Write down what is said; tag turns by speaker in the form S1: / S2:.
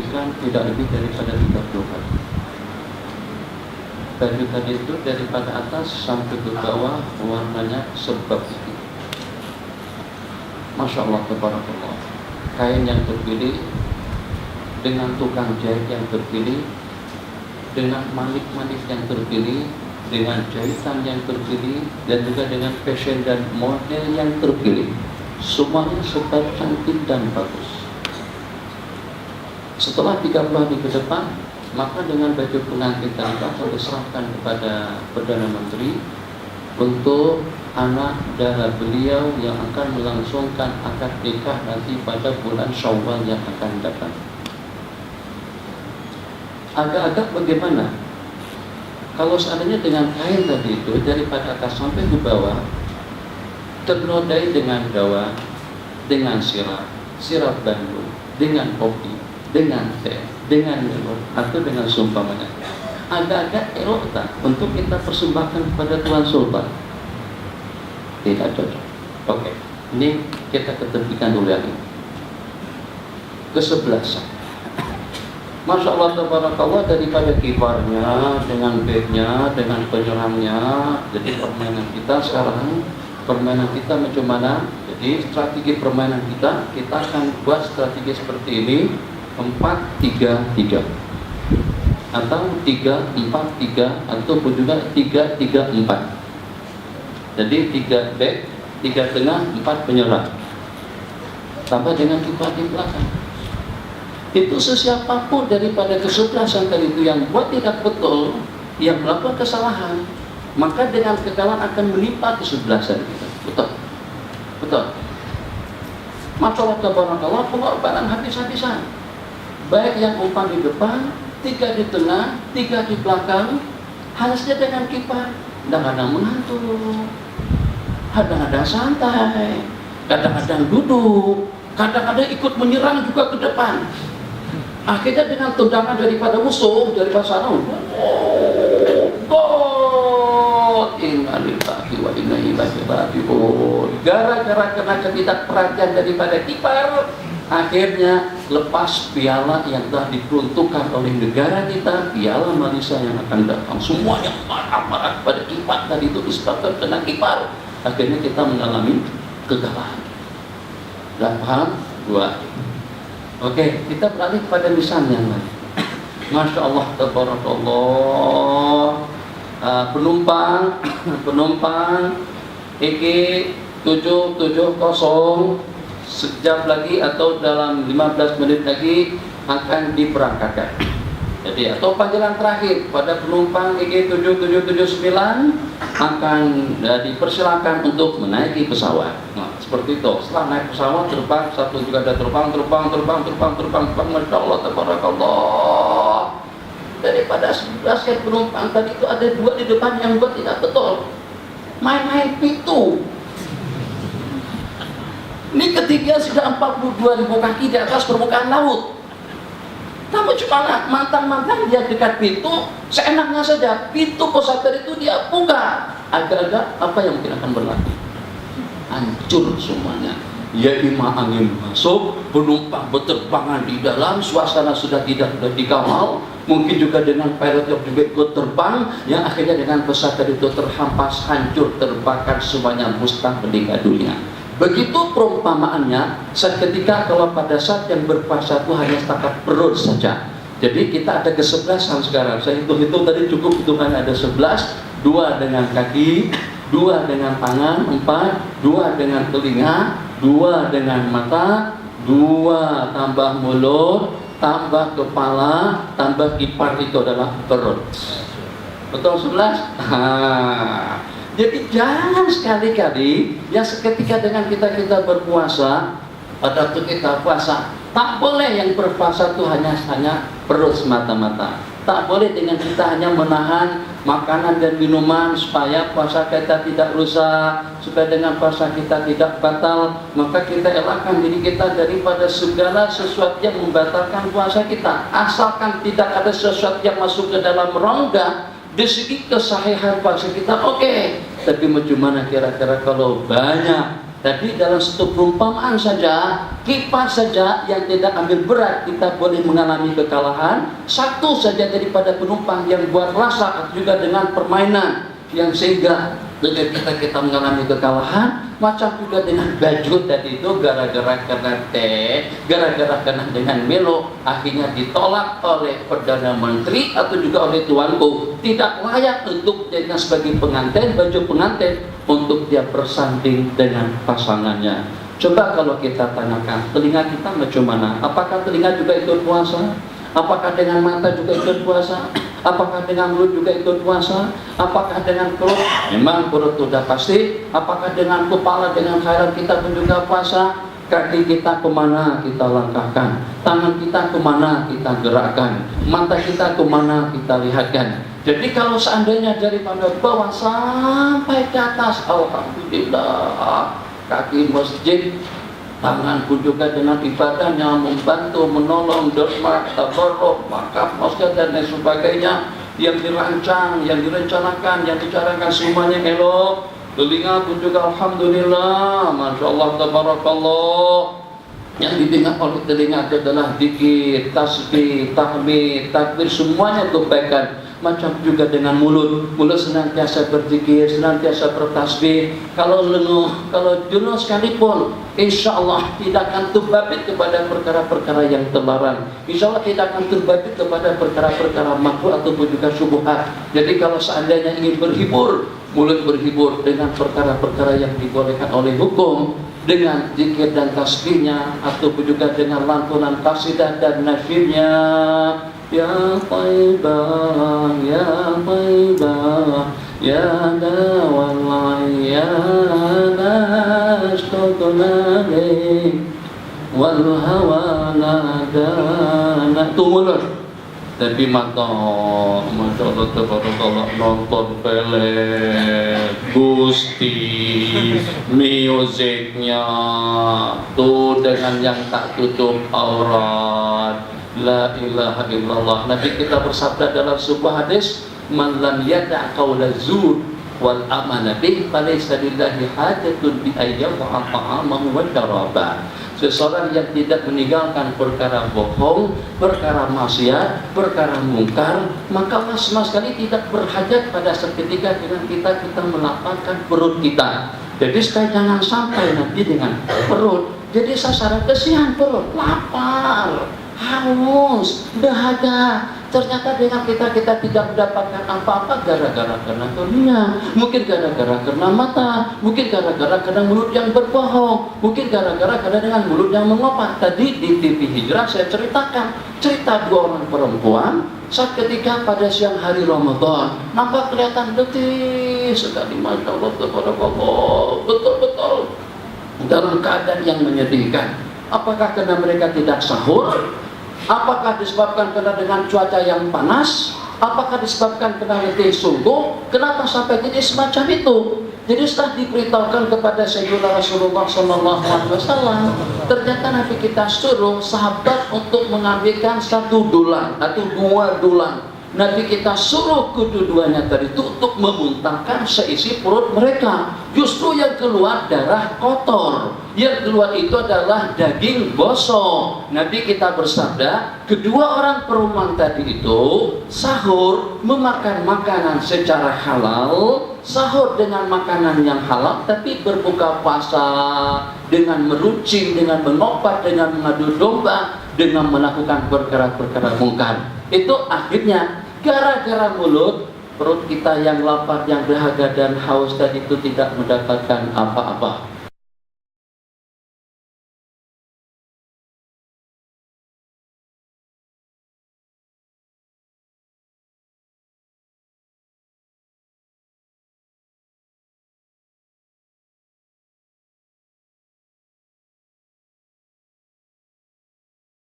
S1: bersihkan tidak lebih daripada 30 kali. Baju tadi itu daripada atas sampai ke bawah warnanya serba putih. Masya Allah, tabarakallah. Kain yang terpilih, dengan tukang jahit yang terpilih, dengan malik-malik yang terpilih, dengan jahitan yang terpilih, dan juga dengan fashion dan model yang terpilih. Semuanya serba cantik dan bagus. Setelah 30 hari ke depan, maka dengan baju pengantin tadi akan diserahkan kepada Perdana Menteri untuk anak dara beliau yang akan melangsungkan akad nikah nanti pada bulan Syawal yang akan datang. Agak-agak bagaimana? Kalau seandainya dengan kain tadi itu daripada atas sampai ke bawah ternodai dengan dawa, dengan sirap bandung, dengan kopi, dengan teh, dengan melon, atau dengan sumpamanya, agak-agak elok tak untuk kita persembahkan kepada Tuan Sultan? Tidak cocok. Oke, ini kita ketepikan dulu lagi. Kesebelasan. Masya Allah, tabarakallah, daripada kibarnya, dengan bagnya, dengan penyerangnya. Jadi permainan kita sekarang, permainan kita macam mana? Jadi strategi permainan kita akan buat strategi seperti ini, 4-3-3 atau 3-4-3 ataupun juga 3-3-4. Jadi 3 back, 3 tengah, 4 penyerang, tambah dengan kiper di belakang. Itu sesiapapun daripada kesebelasan tadi itu yang buat tidak betul, yang melakukan kesalahan, maka dengan kekalahan akan menimpa kesebelasan kita. Betul, betul. Masya Allah, tabarakallah, pengorbanan habis-habisan. Baik yang umpan di depan, 3 di tengah, 3 di belakang, halusnya dengan kiper. Kadang-kadang mengantuk, kadang-kadang santai, kadang-kadang duduk, kadang-kadang ikut menyerang juga ke depan. Akhirnya dengan tendangan daripada musuh, daripada sana, gol! Inna lillahi wa inna ilaihi raji'un. Gara-gara kena ketidakperhatian daripada kiper, akhirnya lepas piala yang telah diperuntukkan oleh negara kita, piala Malaysia yang akan datang. Semua yang marah-marah pada kiper tadi itu disebabkan kena kiper. Akhirnya kita mengalami kekalahan. Dan paham? 2. Oke, kita beralih pada lisan yang lain. Masya Allah, tabarakallah. Penumpang EG 770 sekejap lagi atau dalam 15 menit lagi akan diberangkatkan. Jadi atau panggilan terakhir pada penumpang EG 7779 akan dipersilakan untuk menaiki pesawat. Nah, seperti itu. Setelah naik pesawat, terbang, satu juga ada terbang. Masya Allah, tabarakallah. Daripada 11 yang penumpang tadi itu ada 2 di depan yang buat tidak betul. Main-main pintu. Ini ketiga sudah 42.000 kaki di atas permukaan laut. Namun cuma mantan-mantan dia dekat pintu, seenaknya saja. Pintu pesawat itu dia buka. Agak-agak apa yang mungkin akan berlaku? Hancur semuanya. Ya ima angin masuk, penumpang berterbangan di dalam, suasana sudah tidak dikawal. Mungkin juga dengan pilot yang juga ikut terbang, yang akhirnya dengan pesawat itu terhampas, hancur, terbakar semuanya, musnah meninggal dunia. Begitu perumpamaannya, seketika kalau pada saat yang berpuasa itu hanya setakat perut saja. Jadi kita ada kesebelasan sekarang. Saya hitung-hitung tadi cukup hitungannya ada 11, 2 dengan kaki, 2 dengan tangan, 4, 2 dengan telinga, 2 dengan mata, 2 tambah mulut, tambah kepala, tambah kiper itu adalah perut. Betul 11? Jadi jangan sekali-kali yang seketika dengan kita berpuasa, pada waktu kita puasa, tak boleh yang berpuasa itu hanya perut semata-mata. Tak boleh dengan kita hanya menahan makanan dan minuman supaya puasa kita tidak rusak, supaya dengan puasa kita tidak batal. Maka kita elakkan diri kita daripada segala sesuatu yang membatalkan puasa kita. Asalkan tidak ada sesuatu yang masuk ke dalam rongga di segi kesahihan puasa kita, oke. Tapi bagaimana kira-kira kalau banyak Tadi dalam satu perumpamaan saja, kipas saja yang tidak ambil berat, kita boleh mengalami kekalahan. Satu saja daripada penumpang yang buat rasa, atau juga dengan permainan yang sehingga dengan kita mengalami kekalahan. Macam juga dengan baju tadi itu, gara-gara kena dengan Melo, akhirnya ditolak oleh Perdana Menteri atau juga oleh tuanku, tidak layak untuk dengan sebagai pengantin, baju pengantin untuk dia bersanding dengan pasangannya. Coba kalau kita tanyakan, telinga kita macam mana? Apakah telinga juga ikut puasa? Apakah dengan mata juga ikut puasa? Apakah dengan mulut juga ikut puasa? Apakah dengan perut? Memang perut sudah pasti. Apakah dengan kepala, dengan khayal kita pun juga puasa? Kaki kita kemana kita langkahkan? Tangan kita kemana kita gerakkan? Mata kita kemana kita lihatkan? Jadi kalau seandainya daripada bawah sampai ke atas, alhamdulillah, kaki masjid, tanganku juga dengan ibadahnya membantu, menolong, derma, tabarruk, makam, masjid dan lain sebagainya yang dirancang, yang direncanakan, yang dicarakan semuanya elok. Telinga pun juga alhamdulillah, masya Allah, tabarakallah. Yang didengar oleh telinga itu adalah zikir, tasbih, tahmid, takbir, semuanya kebaikan. Macam juga dengan mulut senantiasa berzikir, senantiasa bertasbih. Kalau lenguh, kalau jenuh sekalipun, insya Allah tidak akan terbabit kepada perkara-perkara yang terlarang. Insya Allah tidak akan terbabit kepada perkara-perkara makruh ataupun juga syubhat. Jadi kalau seandainya ingin berhibur, mulut berhibur dengan perkara-perkara yang dibolehkan oleh hukum, dengan zikir dan tasbihnya, ataupun juga dengan lantunan qasidah dan nasyidnya. Ya Taibah, Ya Taibah, Ya Dawal Ayyana Ashtokunalik Wal Hawa Nadana. Itu mulut. Tapi mata, masya Allah, tabarakallah, nonton film Gusti, musiknya tuh dengan yang tak tutup aurat. La ilaha illallah. Nabi kita bersabda dalam sebuah hadis, man lam yada' qawla zur wal amana bih falaysa lillahi hajatun bi ayyadha'a ta'amahu wa syarabah. Seseorang yang tidak meninggalkan perkara bohong, perkara maksiat, perkara mungkar, maka sama sekali tidak berhajat pada seketika dengan kita melapangkan perut kita. Jadi sekali jangan sampai nanti dengan perut jadi sasaran kesian, perut lapar, haus, dahaga. Ternyata dengan kita tidak mendapatkan apa-apa gara-gara karena dunia, mungkin gara-gara karena mata, mungkin gara-gara karena mulut yang berbohong, mungkin gara-gara karena dengan mulut yang mengopak. Tadi di TV Hijrah saya ceritakan cerita dua orang perempuan saat ketika pada siang hari Ramadan, nampak kelihatan letih sekali, masya Allah, betul-betul dalam keadaan yang menyedihkan. Apakah karena mereka tidak sahur? Apakah disebabkan karena dengan cuaca yang panas? Apakah disebabkan karena letih sungguh? Kenapa sampai jadi semacam itu? Jadi setelah diberitahukan kepada Sayyidina Rasulullah SAW, ternyata Nabi kita suruh sahabat untuk mengambilkan 1 dulang atau 2 dulang. Nabi kita suruh kedua-duanya tadi itu untuk memuntahkan seisi perut mereka. Justru yang keluar darah kotor, yang keluar itu adalah daging bosok. Nabi kita bersabda, kedua orang perempuan tadi itu sahur memakan makanan secara halal, sahur dengan makanan yang halal, tapi berbuka puasa dengan meruncing, dengan mengopat, dengan mengadu domba, dengan melakukan perkara-perkara mungkar. Itu akhirnya gara-gara mulut, perut kita yang lapar, yang dahaga dan haus tadi itu tidak mendapatkan apa-apa.